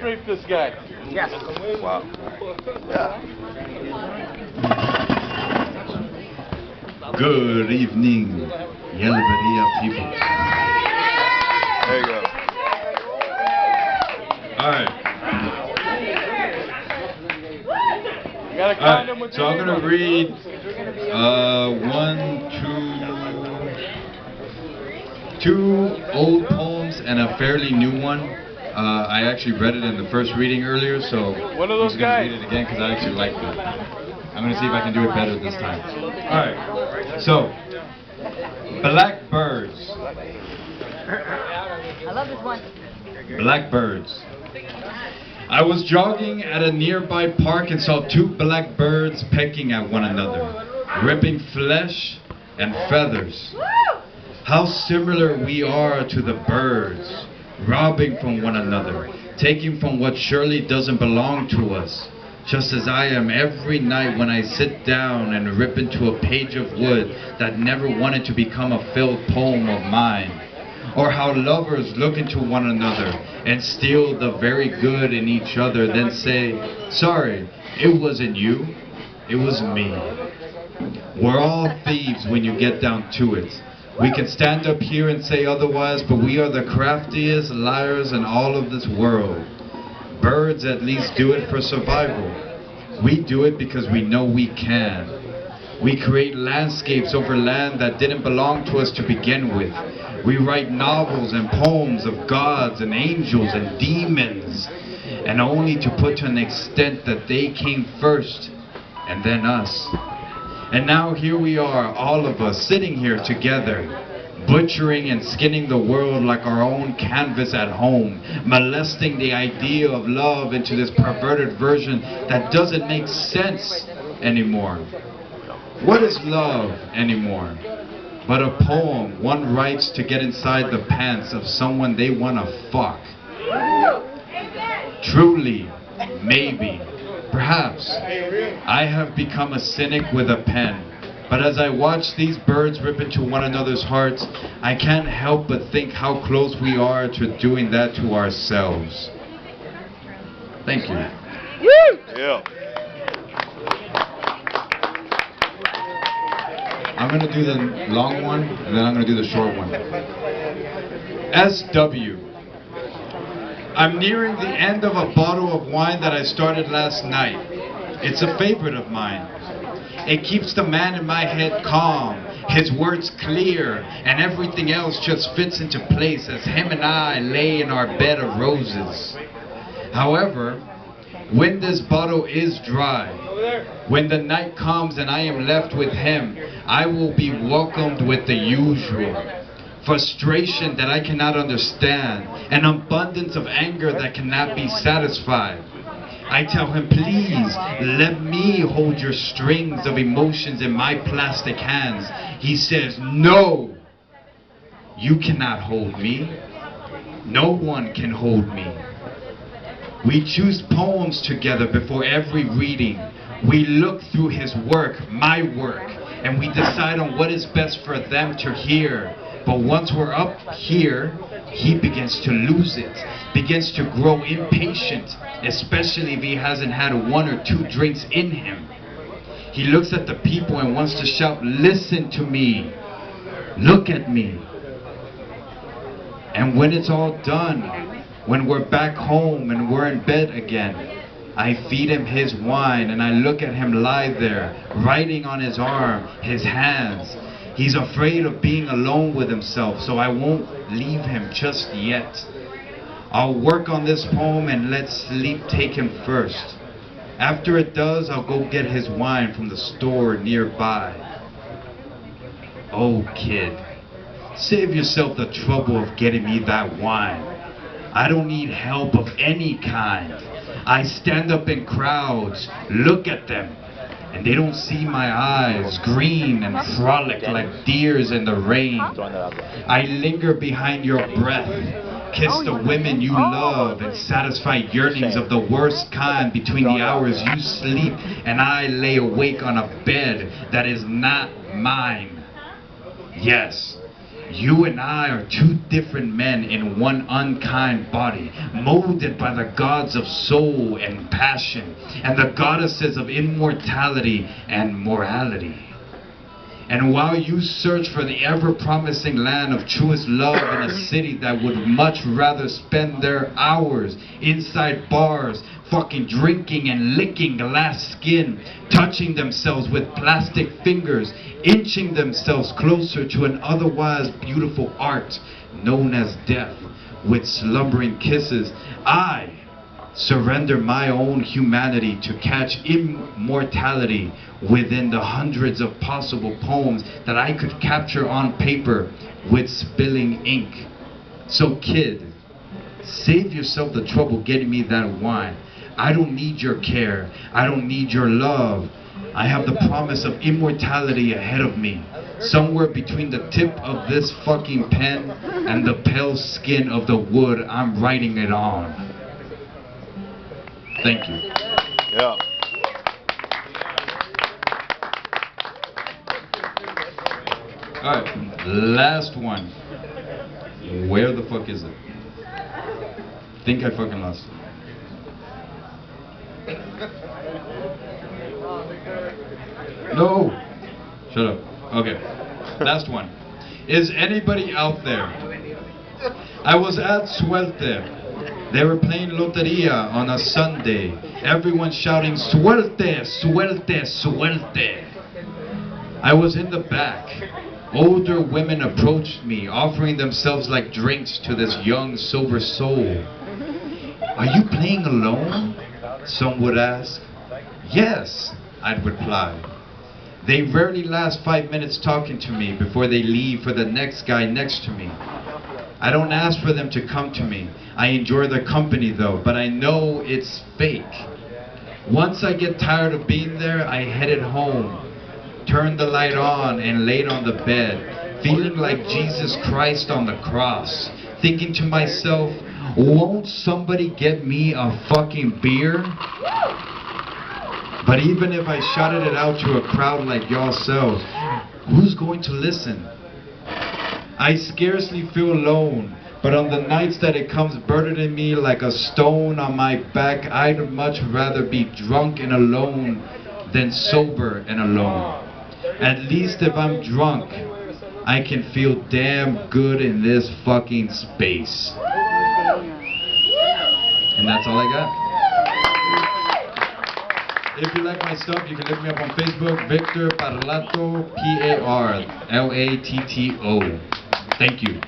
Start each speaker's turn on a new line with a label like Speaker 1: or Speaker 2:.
Speaker 1: rape this guy.
Speaker 2: Yes.
Speaker 3: Wow. Yeah.
Speaker 4: Good evening, Yerberia people.
Speaker 3: There you go.
Speaker 4: Alright.
Speaker 1: You got a condom with
Speaker 4: So
Speaker 1: your
Speaker 4: I'm
Speaker 1: name
Speaker 4: gonna
Speaker 1: on it.
Speaker 4: read two old poems and a fairly new one. I actually read it in the first reading earlier, so
Speaker 1: One of those
Speaker 4: I'm just gonna
Speaker 1: guys.
Speaker 4: read it again because I actually liked it. I'm gonna see if I can do it better this time. Alright. So, Blackbirds.
Speaker 2: I love this one.
Speaker 4: Blackbirds. I was jogging at a nearby park and saw two blackbirds pecking at one another, ripping flesh and feathers. How similar we are to the birds, robbing from one another, taking from what surely doesn't belong to us, just as I am every night when I sit down and rip into a page of wood that never wanted to become a filled poem of mine. Or how lovers look into one another and steal the very good in each other, then say, sorry, it wasn't you, it was me. We're all thieves when you get down to it. We can stand up here and say otherwise, but we are the craftiest liars in all of this world. Birds at least do it for survival. We do it because we know we can. We create landscapes over land that didn't belong to us to begin with. We write novels and poems of gods and angels and demons, and only to put to an extent that they came first, and then us. And now here we are, all of us, sitting here together, butchering and skinning the world like our own canvas at home, molesting the idea of love into this perverted version that doesn't make sense anymore. What is love anymore? But a poem one writes to get inside the pants of someone they wanna fuck. Truly, maybe, perhaps, I have become a cynic with a pen. But as I watch these birds rip into one another's hearts, I can't help but think how close we are to doing that to ourselves. Thank you.
Speaker 3: Yeah.
Speaker 4: I'm going to do the long one, and then I'm going to do the short one. SW. I'm nearing the end of a bottle of wine that I started last night. It's a favorite of mine. It keeps the man in my head calm, his words clear, and everything else just fits into place as him and I lay in our bed of roses. However, when this bottle is dry, when the night comes and I am left with him, I will be welcomed with the usual. Frustration that I cannot understand, an abundance of anger that cannot be satisfied. I tell him, please, let me hold your strings of emotions in my plastic hands. He says, no, you cannot hold me. No one can hold me. We choose poems together before every reading. We look through his work, my work, and we decide on what is best for them to hear. But once we're up here, he begins to lose it, begins to grow impatient, especially if he hasn't had 1 or 2 drinks in him. He looks at the people and wants to shout, listen to me, look at me. And when it's all done, when we're back home and we're in bed again, I feed him his wine and I look at him lie there, writing on his arm, his hands. He's afraid of being alone with himself, so I won't leave him just yet. I'll work on this poem and let sleep take him first. After it does, I'll go get his wine from the store nearby. Oh, kid, save yourself the trouble of getting me that wine. I don't need help of any kind. I stand up in crowds, look at them, and they don't see my eyes, green and frolic like deers in the rain. I linger behind your breath, kiss the women you love, and satisfy yearnings of the worst kind between the hours you sleep and I lay awake on a bed that is not mine. Yes, You and I are two different men in one unkind body, molded by the gods of soul and passion, and the goddesses of immortality and morality. And while you search for the ever-promising land of truest love in a city that would much rather spend their hours inside bars, fucking drinking and licking glass skin, touching themselves with plastic fingers, inching themselves closer to an otherwise beautiful art known as death, with slumbering kisses, I surrender my own humanity to catch immortality within the hundreds of possible poems that I could capture on paper with spilling ink. So kid, save yourself the trouble getting me that wine. I don't need your care. I don't need your love. I have the promise of immortality ahead of me. Somewhere between the tip of this fucking pen and the pale skin of the wood I'm writing it on. Thank you.
Speaker 3: Yeah.
Speaker 4: Alright, last one. Where the fuck is it? Think I fucking lost it. No! Shut up. Okay. Last one. Is anybody out there? I was at Suerte. They were playing Loteria on a Sunday. Everyone shouting, Suerte, Suerte, Suerte. I was in the back. Older women approached me, offering themselves like drinks to this young, sober soul. Are you playing alone? Some would ask. Yes, I'd reply. They rarely last 5 minutes talking to me before they leave for the next guy next to me. I don't ask for them to come to me. I enjoy their company though, but I know it's fake. Once I get tired of being there, I headed home, turned the light on and laid on the bed, feeling like Jesus Christ on the cross, thinking to myself, won't somebody get me a fucking beer? But even if I shouted it out to a crowd like y'all selves, who's going to listen? I scarcely feel alone, but on the nights that it comes burdening me like a stone on my back, I'd much rather be drunk and alone than sober and alone. At least if I'm drunk, I can feel damn good in this fucking space. And that's all I got. If you like my stuff, you can look me up on Facebook, Victor Parlato, P-A-R-L-A-T-T-O. Thank you.